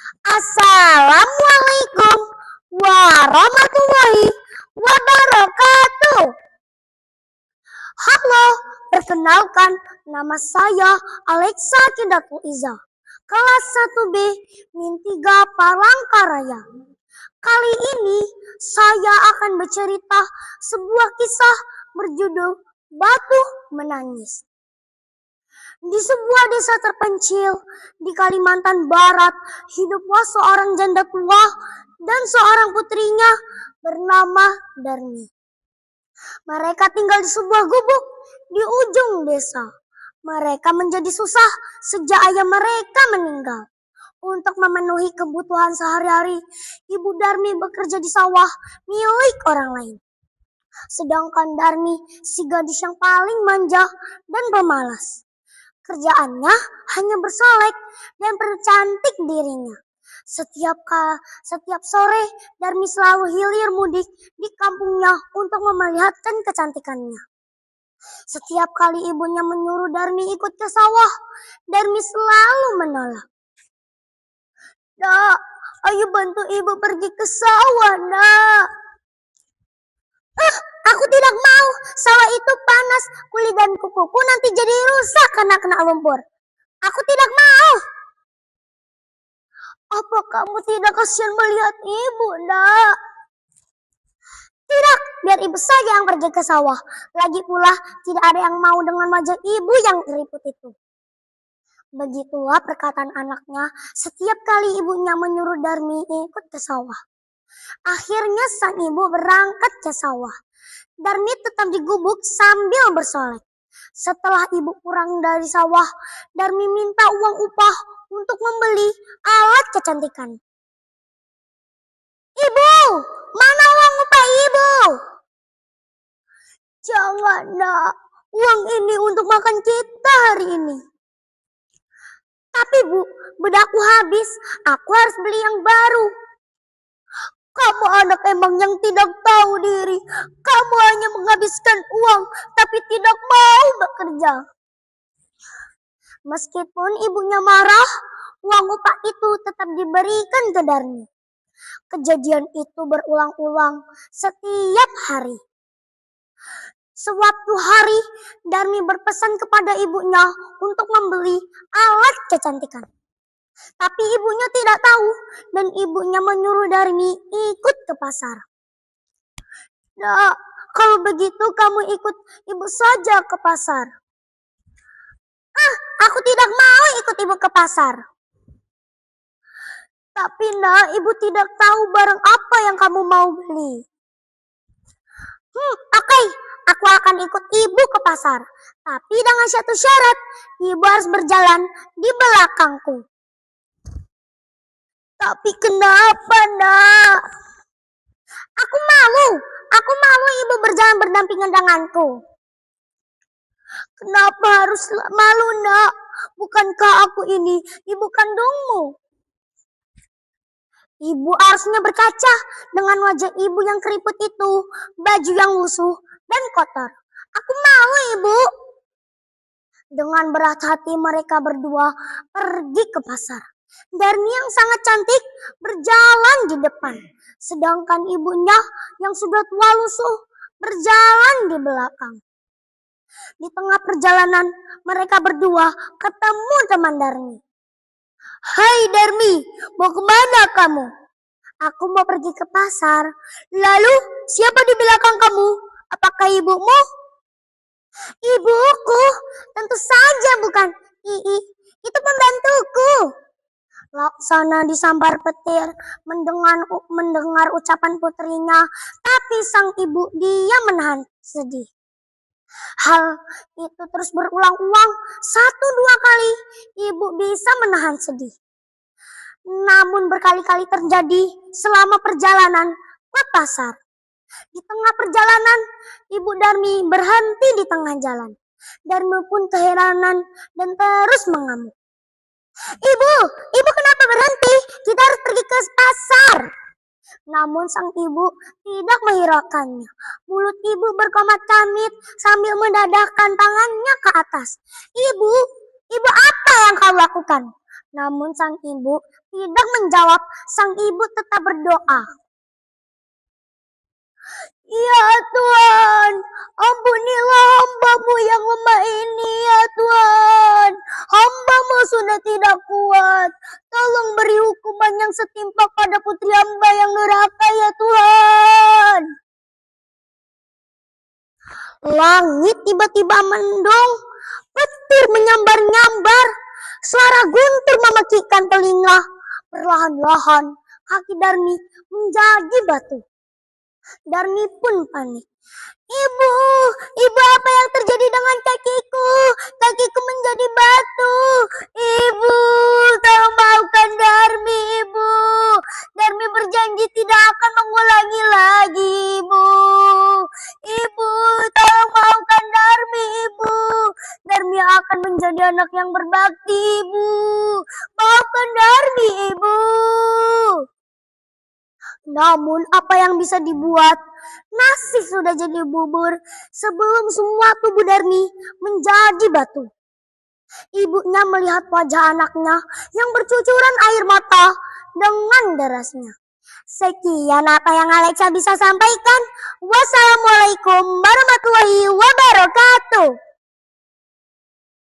Assalamualaikum warahmatullahi wabarakatuh. Halo, perkenalkan nama saya Alexa Kidatul Iza, kelas 1B Min 3 Palangkaraya. Kali ini saya akan bercerita sebuah kisah berjudul Batu Menangis. Di sebuah desa terpencil di Kalimantan Barat, hiduplah seorang janda tua dan seorang putrinya bernama Darmi. Mereka tinggal di sebuah gubuk di ujung desa. Mereka menjadi susah sejak ayah mereka meninggal. Untuk memenuhi kebutuhan sehari-hari, Ibu Darmi bekerja di sawah milik orang lain. Sedangkan Darmi si gadis yang paling manja dan pemalas. Kerjaannya hanya bersolek dan percantik dirinya. Setiap sore, Darmi selalu hilir mudik di kampungnya untuk memelihatkan kecantikannya. Setiap kali ibunya menyuruh Darmi ikut ke sawah, Darmi selalu menolak. "Nak, ayo bantu ibu pergi ke sawah, nak." "Aku tidak mau, sawah itu panas, kulit dan kukuku nanti jadi rusak karena kena lumpur. Aku tidak mau." "Apa kamu tidak kasihan melihat ibu, nak?" "Tidak, biar ibu saja yang pergi ke sawah. Lagi pula tidak ada yang mau dengan wajah ibu yang keriput itu." Begitulah perkataan anaknya setiap kali ibunya menyuruh Darmi ikut ke sawah. Akhirnya sang ibu berangkat ke sawah. Darmi tetap di gubuk sambil bersolek. Setelah ibu pulang dari sawah, Darmi minta uang upah untuk membeli alat kecantikan. "Ibu, mana uang upah ibu?" "Jangan, nak, uang ini untuk makan kita hari ini." "Tapi bu, bedakku habis, aku harus beli yang baru." "Kamu anak emang yang tidak tahu diri. Kamu hanya menghabiskan uang, tapi tidak mau bekerja." Meskipun ibunya marah, uang upah itu tetap diberikan ke Darmi. Kejadian itu berulang-ulang setiap hari. Suatu hari, Darmi berpesan kepada ibunya untuk membeli alat kecantikan. Tapi ibunya tidak tahu dan ibunya menyuruh Darmi ikut ke pasar. "Nak, kalau begitu kamu ikut ibu saja ke pasar." "Aku tidak mau ikut ibu ke pasar." "Tapi nak, ibu tidak tahu barang apa yang kamu mau beli." Oke, aku akan ikut ibu ke pasar. Tapi dengan satu syarat, ibu harus berjalan di belakangku." "Tapi kenapa, nak?" Aku malu ibu berjalan berdampingan denganku." "Kenapa harus malu, nak? Bukankah aku ini ibu kandungmu?" "Ibu harusnya berkaca dengan wajah ibu yang keriput itu, baju yang lusuh dan kotor. Aku malu, ibu." Dengan berat hati mereka berdua pergi ke pasar. Darmi yang sangat cantik berjalan di depan, sedangkan ibunya yang sudah tua lusuh berjalan di belakang. Di tengah perjalanan, mereka berdua ketemu teman Darmi. "Hai Darmi, mau kemana kamu?" "Aku mau pergi ke pasar." "Lalu siapa di belakang kamu? Apakah ibumu?" "Ibuku? Tentu saja bukan. Itu pembantuku." Laksana disambar petir mendengar ucapan putrinya, tapi sang ibu diam menahan sedih. Hal itu terus berulang-ulang 1-2 kali ibu bisa menahan sedih. Namun berkali-kali terjadi selama perjalanan ke pasar. Di tengah perjalanan, Ibu Darmi berhenti di tengah jalan. Darmi pun keheranan dan terus mengamuk. Ibu kenapa berhenti? Kita harus pergi ke pasar." Namun sang ibu tidak menghiraukannya. Mulut ibu berkomat-kamit sambil mendadahkan tangannya ke atas. Ibu apa yang kau lakukan?" Namun sang ibu tidak menjawab. Sang ibu tetap berdoa. Ya Tuhan, ampunilah hamba-Mu yang lemah ini ya Tuhan. Hamba-Mu sudah tidak kuat. Tolong beri hukuman yang setimpal pada putri hamba yang durhaka ya Tuhan. Langit tiba-tiba mendung, petir menyambar-nyambar, suara guntur memekikkan telinga. Perlahan-lahan kaki Darmi menjadi batu. Darmi pun panik. Ibu, ibu apa yang terjadi dengan kakiku? Kakiku menjadi batu. Ibu, tolong maafkan Darmi, ibu. Darmi berjanji tidak akan mengulangi lagi, ibu. Ibu, tolong maafkan Darmi, ibu. Darmi akan menjadi anak yang berbakti, ibu. Maafkan Darmi, ibu. Namun apa yang bisa dibuat? Nasi sudah jadi bubur sebelum semua tubuh Darmi menjadi batu. Ibunya melihat wajah anaknya yang bercucuran air mata dengan derasnya. Sekian apa yang Alexa bisa sampaikan. Wassalamualaikum warahmatullahi wabarakatuh.